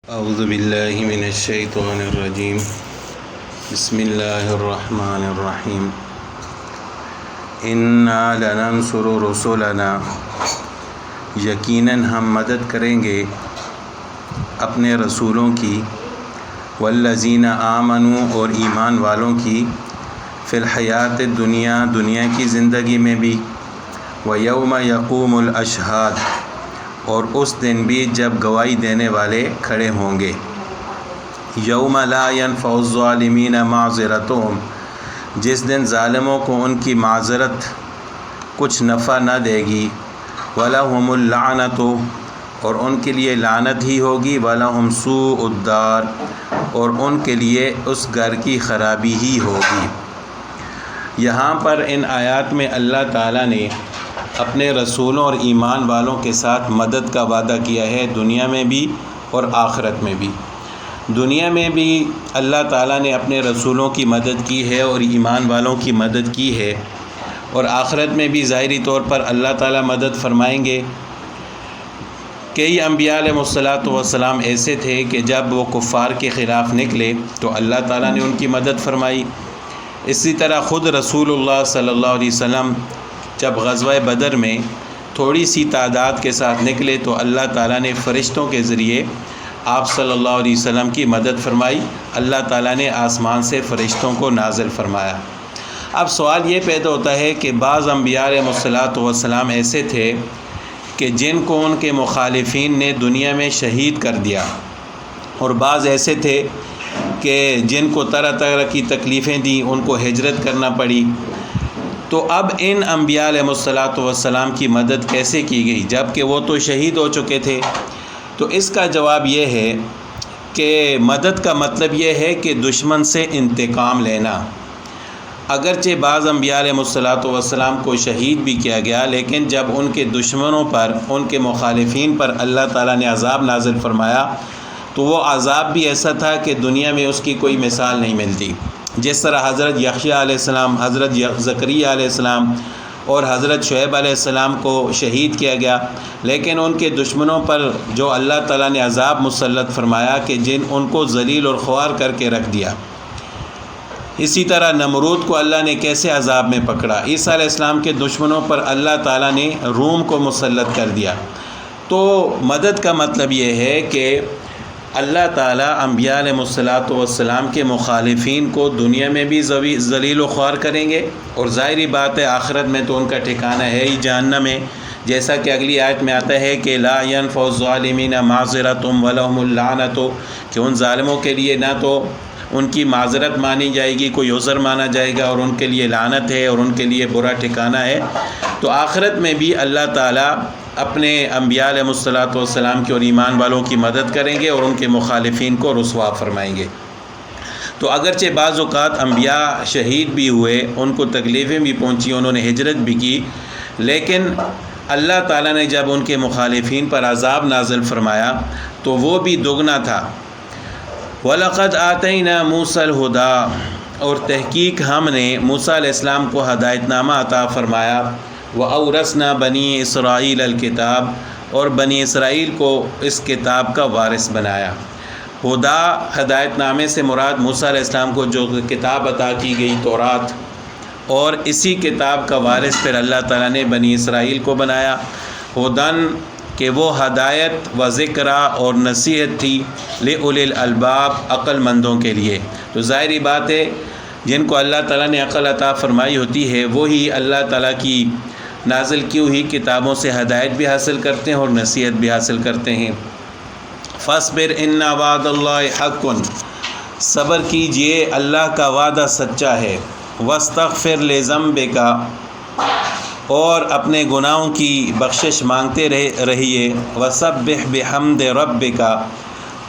اعوذ باللہ من الشیطان الرجیم بسم اللہ الرحمن الرحیم انا لننصر رسلنا، یقیناً ہم مدد کریں گے اپنے رسولوں کی، والذین آمنوا اور ایمان والوں کی، فی الحیات الدنیا دنیا کی زندگی میں بھی، ویوم یقوم الاشہاد اور اس دن بھی جب گواہی دینے والے کھڑے ہوں گے، یوم لا ینفع الظالمین معذرتہم، جس دن ظالموں کو ان کی معذرت کچھ نفع نہ دے گی، وَلَهُمُ اللعنۃ اور ان کے لیے لعنت ہی ہوگی، وَلَهُمْ سُوءُ الدار اور ان کے لیے اس گھر کی خرابی ہی ہوگی۔ یہاں پر ان آیات میں اللہ تعالیٰ نے اپنے رسولوں اور ایمان والوں کے ساتھ مدد کا وعدہ کیا ہے، دنیا میں بھی اور آخرت میں بھی۔ دنیا میں بھی اللہ تعالیٰ نے اپنے رسولوں کی مدد کی ہے اور ایمان والوں کی مدد کی ہے، اور آخرت میں بھی ظاہری طور پر اللہ تعالیٰ مدد فرمائیں گے۔ کئی انبیاء علیہ السلام ایسے تھے کہ جب وہ کفار کے خلاف نکلے تو اللہ تعالیٰ نے ان کی مدد فرمائی۔ اسی طرح خود رسول اللہ صلی اللہ علیہ وسلم جب غزوہ بدر میں تھوڑی سی تعداد کے ساتھ نکلے تو اللہ تعالیٰ نے فرشتوں کے ذریعے آپ صلی اللہ علیہ وسلم کی مدد فرمائی، اللہ تعالیٰ نے آسمان سے فرشتوں کو نازل فرمایا۔ اب سوال یہ پیدا ہوتا ہے کہ بعض انبیاء علیہ السلام ایسے تھے کہ جن کو ان کے مخالفین نے دنیا میں شہید کر دیا، اور بعض ایسے تھے کہ جن کو طرح طرح کی تکلیفیں دیں، ان کو ہجرت کرنا پڑی۔ تو اب ان انبیاء علیہ السلام کی مدد کیسے کی گئی جب کہ وہ تو شہید ہو چکے تھے؟ تو اس کا جواب یہ ہے کہ مدد کا مطلب یہ ہے کہ دشمن سے انتقام لینا۔ اگرچہ بعض انبیاء علیہ السلام کو شہید بھی کیا گیا، لیکن جب ان کے دشمنوں پر، ان کے مخالفین پر اللہ تعالیٰ نے عذاب نازل فرمایا تو وہ عذاب بھی ایسا تھا کہ دنیا میں اس کی کوئی مثال نہیں ملتی۔ جس طرح حضرت یحییٰ علیہ السلام، حضرت زکریا علیہ السلام اور حضرت شعیب علیہ السلام کو شہید کیا گیا، لیکن ان کے دشمنوں پر جو اللہ تعالیٰ نے عذاب مسلط فرمایا کہ جن ان کو ذلیل اور خوار کر کے رکھ دیا۔ اسی طرح نمرود کو اللہ نے کیسے عذاب میں پکڑا۔ عیسیٰ علیہ السلام کے دشمنوں پر اللہ تعالیٰ نے روم کو مسلط کر دیا۔ تو مدد کا مطلب یہ ہے کہ اللہ تعالیٰ انبیاء علیہ السلام کے مخالفین کو دنیا میں بھی ذلیل و خوار کریں گے، اور ظاہری بات ہے آخرت میں تو ان کا ٹھکانہ ہے ہی جہنم میں، جیسا کہ اگلی آیت میں آتا ہے کہ لا ینفع الظالمین معذرتہم ولہم اللعنۃ، کہ ان ظالموں کے لیے نہ تو ان کی معذرت مانی جائے گی، کوئی عذر مانا جائے گا، اور ان کے لیے لعنت ہے اور ان کے لیے برا ٹھکانہ ہے۔ تو آخرت میں بھی اللہ تعالیٰ اپنے انبیاء علیہ السلام کے اور ایمان والوں کی مدد کریں گے اور ان کے مخالفین کو رسوا فرمائیں گے۔ تو اگرچہ بعض اوقات انبیاء شہید بھی ہوئے، ان کو تکلیفیں بھی پہنچی، انہوں نے ہجرت بھی کی، لیکن اللہ تعالیٰ نے جب ان کے مخالفین پر عذاب نازل فرمایا تو وہ بھی دگنا تھا۔ وَلَقَدْ آتَيْنَا مُوسَى الْهُدَىٰ اور تحقیق ہم نے موسیٰ علیہ السلام کو ہدایت نامہ عطا فرمایا، وَأَوْرَثْنَا بَنِي إِسْرَائِيلَ الْكِتَابَ اور بنی اسرائیل کو اس کتاب کا وارث بنایا۔ ہدا ہدایت نامے سے مراد موسیٰ علیہ السلام کو جو کتاب عطا کی گئی تورات، اور اسی کتاب کا وارث پھر اللہ تعالیٰ نے بنی اسرائیل کو بنایا۔ ہدن کہ وہ ہدایت و ذکرہ اور نصیحت تھی، لِأُولِي الْأَلْبَابِ عقل مندوں کے لیے۔ تو ظاہری بات ہے جن کو اللہ تعالیٰ نے عقل عطا فرمائی ہوتی ہے وہی اللہ تعالیٰ کی نازل کی ہوئی کتابوں سے ہدایت بھی حاصل کرتے ہیں اور نصیحت بھی حاصل کرتے ہیں۔ فَاصْبِرْ إِنَّ وَعْدَ اللَّهِ حَقٌّ صبر کیجئے، اللہ کا وعدہ سچا ہے۔ وَاسْتَغْفِرْ لِذَنبِكَ اور اپنے گناہوں کی بخشش مانگتے رہیے۔ وَسَبِّحْ بِحَمْدِ رَبِّكَ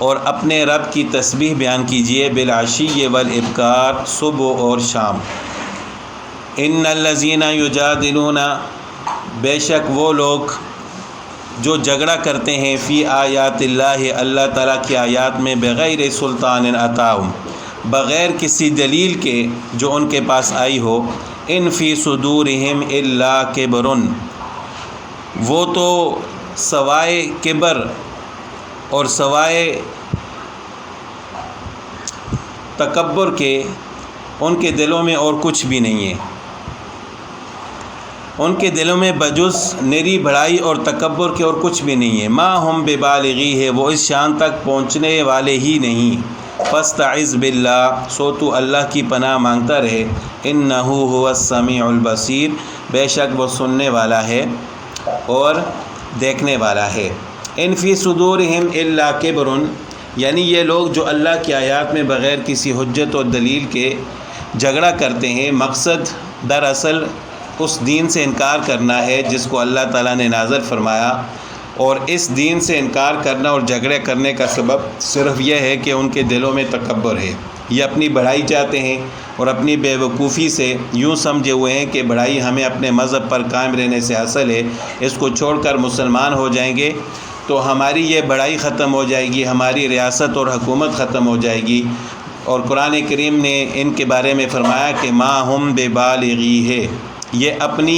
اور اپنے رب کی تسبیح بیان کیجئے، بِالْعَشِيِّ وَالْإِبْكَارِ صبح اور شام۔ إِنَّ الَّذِينَ يُجَادِلُونَ بے شک وہ لوگ جو جھگڑا کرتے ہیں، فی آیات اللہ اللہ تعالیٰ کی آیات میں، بغیر سلطان عطاہم بغیر کسی دلیل کے جو ان کے پاس آئی ہو، ان فی صدورہم الا کبر وہ تو سوائے کبر اور سوائے تکبر کے ان کے دلوں میں اور کچھ بھی نہیں ہے۔ ان کے دلوں میں بجز نری بڑائی اور تکبر کے اور کچھ بھی نہیں ہے۔ ما ہم ببالغی ہے، وہ اس شان تک پہنچنے والے ہی نہیں۔ فاستعذ باللہ، سو تو اللہ کی پناہ مانگتا رہے۔ انہ هو السمیع البصیر، بے شک وہ سننے والا ہے اور دیکھنے والا ہے۔ ان فی صدورہم الا کبر، یعنی یہ لوگ جو اللہ کی آیات میں بغیر کسی حجت اور دلیل کے جھگڑا کرتے ہیں، مقصد دراصل اس دین سے انکار کرنا ہے جس کو اللہ تعالیٰ نے نازل فرمایا، اور اس دین سے انکار کرنا اور جھگڑے کرنے کا سبب صرف یہ ہے کہ ان کے دلوں میں تکبر ہے۔ یہ اپنی بڑائی چاہتے ہیں اور اپنی بے وقوفی سے یوں سمجھے ہوئے ہیں کہ بڑائی ہمیں اپنے مذہب پر قائم رہنے سے حاصل ہے، اس کو چھوڑ کر مسلمان ہو جائیں گے تو ہماری یہ بڑائی ختم ہو جائے گی، ہماری ریاست اور حکومت ختم ہو جائے گی۔ اور قرآن کریم نے ان کے بارے میں فرمایا کہ ما ہم ببالغی ہے، یہ اپنی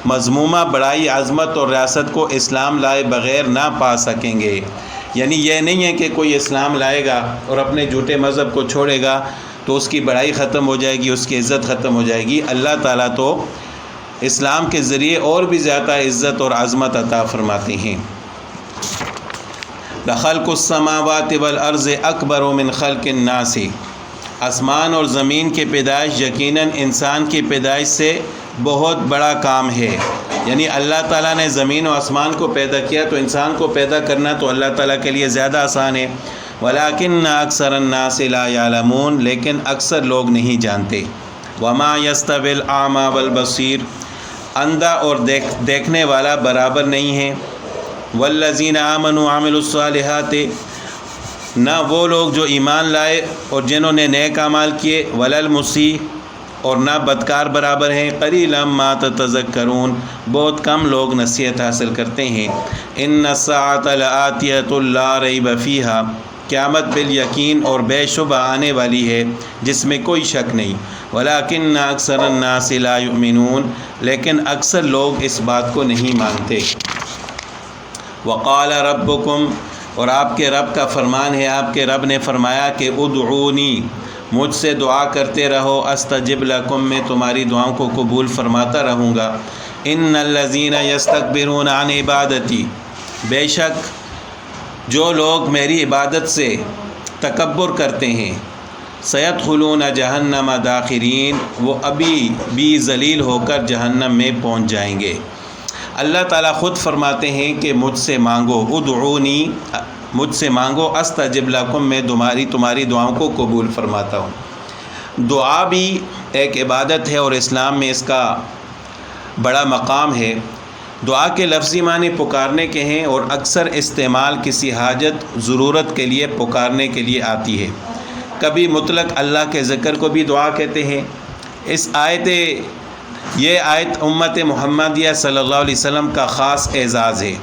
مذمومہ بڑائی، عظمت اور ریاست کو اسلام لائے بغیر نہ پا سکیں گے۔ یعنی یہ نہیں ہے کہ کوئی اسلام لائے گا اور اپنے جھوٹے مذہب کو چھوڑے گا تو اس کی بڑائی ختم ہو جائے گی، اس کی عزت ختم ہو جائے گی۔ اللہ تعالیٰ تو اسلام کے ذریعے اور بھی زیادہ عزت اور عظمت عطا فرماتے ہیں۔ لخلق السماوات والارض اکبر من خلق الناس، آسمان اور زمین کی پیدائش یقیناً انسان کی پیدائش سے بہت بڑا کام ہے۔ یعنی اللہ تعالیٰ نے زمین و آسمان کو پیدا کیا تو انسان کو پیدا کرنا تو اللہ تعالیٰ کے لیے زیادہ آسان ہے۔ ولیکن اکثر الناس لا یعلمون، لیکن اکثر لوگ نہیں جانتے۔ وما یستوی الاعمی والبصیر، اندھا اور دیکھنے والا برابر نہیں ہے۔ والذین آمنوا وعملوا الصالحات، نہ وہ لوگ جو ایمان لائے اور جنہوں نے نیک اعمال کیے، ولا المسیء، اور نہ بدکار برابر ہیں۔ قلیلا ما تتذکرون، بہت کم لوگ نصیحت حاصل کرتے ہیں۔ ان الساعۃ لآتیۃ لا ریب فیہا، قیامت بالیقین اور بے شبہ آنے والی ہے جس میں کوئی شک نہیں۔ ولیکن اکثر الناس لا یؤمنون، لیکن اکثر لوگ اس بات کو نہیں مانتے۔ وقال ربکم، اور آپ کے رب کا فرمان ہے، آپ کے رب نے فرمایا کہ ادعونی، مجھ سے دعا کرتے رہو، استجب لکم، میں تمہاری دعاؤں کو قبول فرماتا رہوں گا۔ ان الذین یستکبرون عن عبادتی، بے شک جو لوگ میری عبادت سے تکبر کرتے ہیں، سیدخلون جہنم داخرین، وہ ابھی بھی ذلیل ہو کر جہنم میں پہنچ جائیں گے۔ اللہ تعالیٰ خود فرماتے ہیں کہ مجھ سے مانگو، ادعونی، مجھ سے مانگو، استجب لکم، میں تمہاری دعاؤں کو قبول فرماتا ہوں۔ دعا بھی ایک عبادت ہے اور اسلام میں اس کا بڑا مقام ہے۔ دعا کے لفظی معنی پکارنے کے ہیں اور اکثر استعمال کسی حاجت ضرورت کے لیے پکارنے کے لیے آتی ہے۔ کبھی مطلق اللہ کے ذکر کو بھی دعا کہتے ہیں۔ یہ آیت امت محمدیہ صلی اللہ علیہ وسلم کا خاص اعزاز ہے۔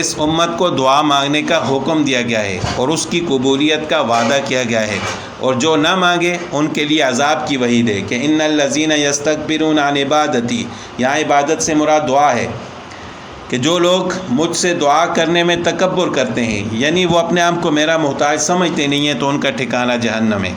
اس امت کو دعا مانگنے کا حکم دیا گیا ہے اور اس کی قبولیت کا وعدہ کیا گیا ہے، اور جو نہ مانگے ان کے لیے عذاب کی وعید ہے کہ ان الذین یستکبرون عن عبادتی، یہاں عبادت سے مراد دعا ہے کہ جو لوگ مجھ سے دعا کرنے میں تکبر کرتے ہیں، یعنی وہ اپنے آپ کو میرا محتاج سمجھتے نہیں ہیں، تو ان کا ٹھکانہ جہنم ہے۔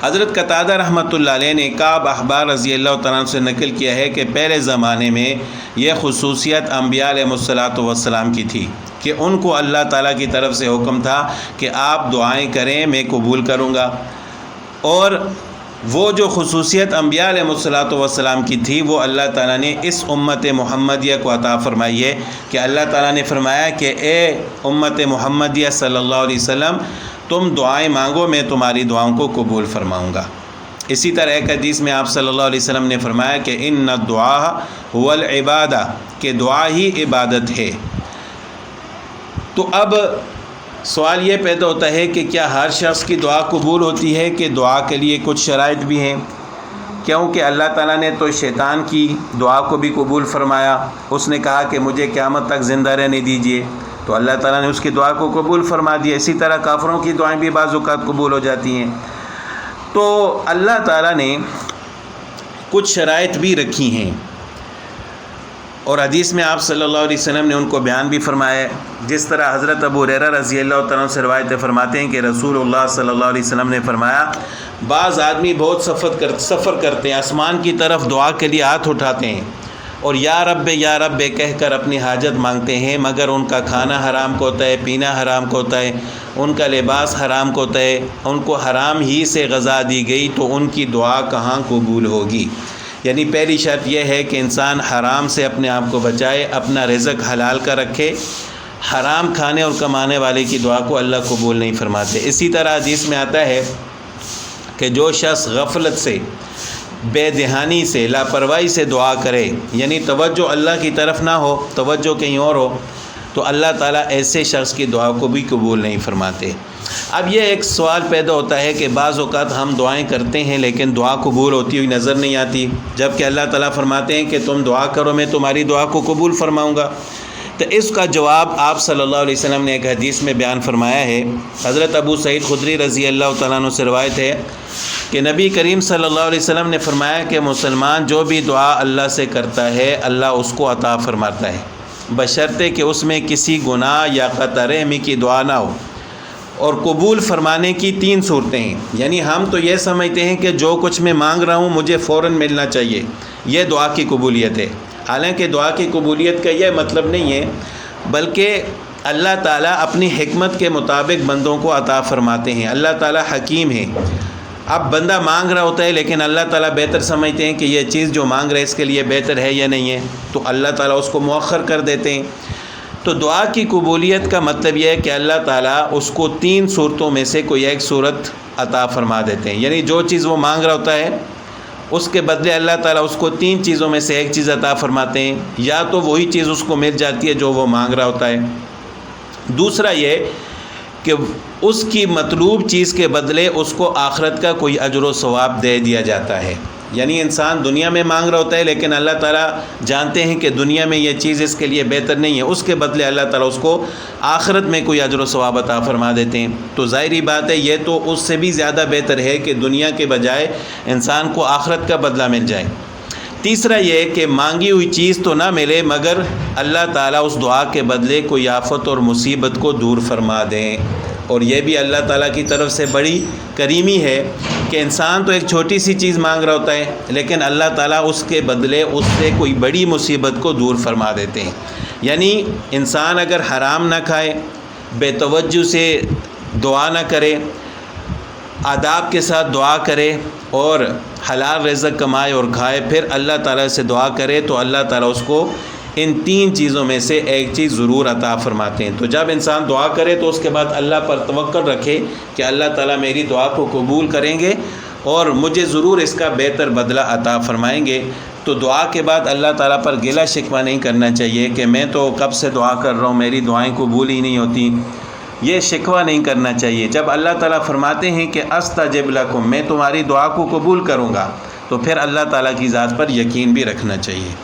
حضرت قتادہ رحمۃ اللہ علیہ نے کعب احبار رضی اللہ تعالیٰ عنہ سے نقل کیا ہے کہ پہلے زمانے میں یہ خصوصیت انبیاء علیہ الصلاۃ والسلام کی تھی کہ ان کو اللہ تعالیٰ کی طرف سے حکم تھا کہ آپ دعائیں کریں، میں قبول کروں گا۔ اور وہ جو خصوصیت انبیاء علیہ الصلاۃ والسلام کی تھی وہ اللہ تعالیٰ نے اس امت محمدیہ کو عطا فرمائی ہے کہ اللہ تعالیٰ نے فرمایا کہ اے امت محمدیہ صلی اللہ علیہ وسلم، تم دعائیں مانگو، میں تمہاری دعاؤں کو قبول فرماؤں گا۔ اسی طرح ایک حدیث میں آپ صلی اللہ علیہ وسلم نے فرمایا کہ ان الدعاء هو العبادہ، کہ دعا ہی عبادت ہے۔ تو اب سوال یہ پیدا ہوتا ہے کہ کیا ہر شخص کی دعا قبول ہوتی ہے کہ دعا کے لیے کچھ شرائط بھی ہیں؟ کیونکہ اللہ تعالیٰ نے تو شیطان کی دعا کو بھی قبول فرمایا، اس نے کہا کہ مجھے قیامت تک زندہ رہنے دیجیے، تو اللہ تعالیٰ نے اس کی دعا کو قبول فرما دیا۔ اسی طرح کافروں کی دعائیں بھی بعض اوقات قبول ہو جاتی ہیں۔ تو اللہ تعالیٰ نے کچھ شرائط بھی رکھی ہیں۔ اور حدیث میں آپ صلی اللہ علیہ وسلم نے ان کو بیان بھی فرمایا ہے، جس طرح حضرت ابو ہریرہ رضی اللہ تعالیٰ عنہ سے روایت فرماتے ہیں کہ رسول اللہ صلی اللہ علیہ وسلم نے فرمایا، بعض آدمی بہت سفر کرتے ہیں، آسمان کی طرف دعا کے لیے ہاتھ اٹھاتے ہیں اور یا رب کہہ کر اپنی حاجت مانگتے ہیں، مگر ان کا کھانا حرام کو ہوتا ہے، پینا حرام کو ہوتا ہے، ان کا لباس حرام کو ہوتا ہے، ان کو حرام ہی سے غذا دی گئی، تو ان کی دعا کہاں قبول ہوگی؟ یعنی پہلی شرط یہ ہے کہ انسان حرام سے اپنے آپ کو بچائے، اپنا رزق حلال کا رکھے، حرام کھانے اور کمانے والے کی دعا کو اللہ قبول نہیں فرماتے۔ اسی طرح حدیث میں آتا ہے کہ جو شخص غفلت سے، بے دہانی سے، لاپرواہی سے دعا کرے، یعنی توجہ اللہ کی طرف نہ ہو، توجہ کہیں اور ہو، تو اللہ تعالیٰ ایسے شخص کی دعا کو بھی قبول نہیں فرماتے۔ اب یہ ایک سوال پیدا ہوتا ہے کہ بعض اوقات ہم دعائیں کرتے ہیں لیکن دعا قبول ہوتی ہوئی نظر نہیں آتی، جبکہ اللہ تعالیٰ فرماتے ہیں کہ تم دعا کرو میں تمہاری دعا کو قبول فرماؤں گا۔ تو اس کا جواب آپ صلی اللہ علیہ وسلم نے ایک حدیث میں بیان فرمایا ہے۔ حضرت ابو سعید خدری رضی اللہ تعالیٰ عنہ سے روایت ہے کہ نبی کریم صلی اللہ علیہ وسلم نے فرمایا کہ مسلمان جو بھی دعا اللہ سے کرتا ہے اللہ اس کو عطا فرماتا ہے، بشرطے کہ اس میں کسی گناہ یا قطع رحمی کی دعا نہ ہو۔ اور قبول فرمانے کی 3 صورتیں ہیں، یعنی ہم تو یہ سمجھتے ہیں کہ جو کچھ میں مانگ رہا ہوں مجھے فوراً ملنا چاہیے، یہ دعا کی قبولیت ہے۔ حالانکہ دعا کی قبولیت کا یہ مطلب نہیں ہے، بلکہ اللہ تعالیٰ اپنی حکمت کے مطابق بندوں کو عطا فرماتے ہیں۔ اللہ تعالیٰ حکیم ہے۔ اب بندہ مانگ رہا ہوتا ہے لیکن اللہ تعالیٰ بہتر سمجھتے ہیں کہ یہ چیز جو مانگ رہے اس کے لیے بہتر ہے یا نہیں ہے، تو اللہ تعالیٰ اس کو مؤخر کر دیتے ہیں۔ تو دعا کی قبولیت کا مطلب یہ ہے کہ اللہ تعالیٰ اس کو 3 صورتوں میں سے کوئی ایک صورت عطا فرما دیتے ہیں، یعنی جو چیز وہ مانگ رہا ہوتا ہے اس کے بدلے اللہ تعالیٰ اس کو 3 چیزوں میں سے ایک چیز عطا فرماتے ہیں، یا تو وہی چیز اس کو مل جاتی ہے جو وہ مانگ رہا ہوتا ہے، دوسرا یہ کہ اس کی مطلوب چیز کے بدلے اس کو آخرت کا کوئی اجر و ثواب دے دیا جاتا ہے۔ یعنی انسان دنیا میں مانگ رہا ہوتا ہے لیکن اللہ تعالیٰ جانتے ہیں کہ دنیا میں یہ چیز اس کے لیے بہتر نہیں ہے، اس کے بدلے اللہ تعالیٰ اس کو آخرت میں کوئی اجر و ثواب عطا فرما دیتے ہیں۔ تو ظاہری بات ہے یہ تو اس سے بھی زیادہ بہتر ہے کہ دنیا کے بجائے انسان کو آخرت کا بدلہ مل جائے۔ تیسرا یہ کہ مانگی ہوئی چیز تو نہ ملے مگر اللہ تعالیٰ اس دعا کے بدلے کوئی آفت اور مصیبت کو دور فرما دیں، اور یہ بھی اللہ تعالیٰ کی طرف سے بڑی کریمی ہے کہ انسان تو ایک چھوٹی سی چیز مانگ رہا ہوتا ہے لیکن اللہ تعالیٰ اس کے بدلے اس سے کوئی بڑی مصیبت کو دور فرما دیتے ہیں۔ یعنی انسان اگر حرام نہ کھائے، بے توجہ سے دعا نہ کرے، آداب کے ساتھ دعا کرے اور حلال رزق کمائے اور کھائے، پھر اللہ تعالیٰ سے دعا کرے تو اللہ تعالیٰ اس کو ان 3 چیزوں میں سے ایک چیز ضرور عطا فرماتے ہیں۔ تو جب انسان دعا کرے تو اس کے بعد اللہ پر توکل رکھے کہ اللہ تعالیٰ میری دعا کو قبول کریں گے اور مجھے ضرور اس کا بہتر بدلہ عطا فرمائیں گے۔ تو دعا کے بعد اللہ تعالیٰ پر گلہ شکوہ نہیں کرنا چاہیے کہ میں تو کب سے دعا کر رہا ہوں، میری دعائیں قبول ہی نہیں ہوتی، یہ شکوہ نہیں کرنا چاہیے۔ جب اللہ تعالیٰ فرماتے ہیں کہ استجب لکم، میں تمہاری دعا کو قبول کروں گا، تو پھر اللہ تعالیٰ کی ذات پر یقین بھی رکھنا چاہیے۔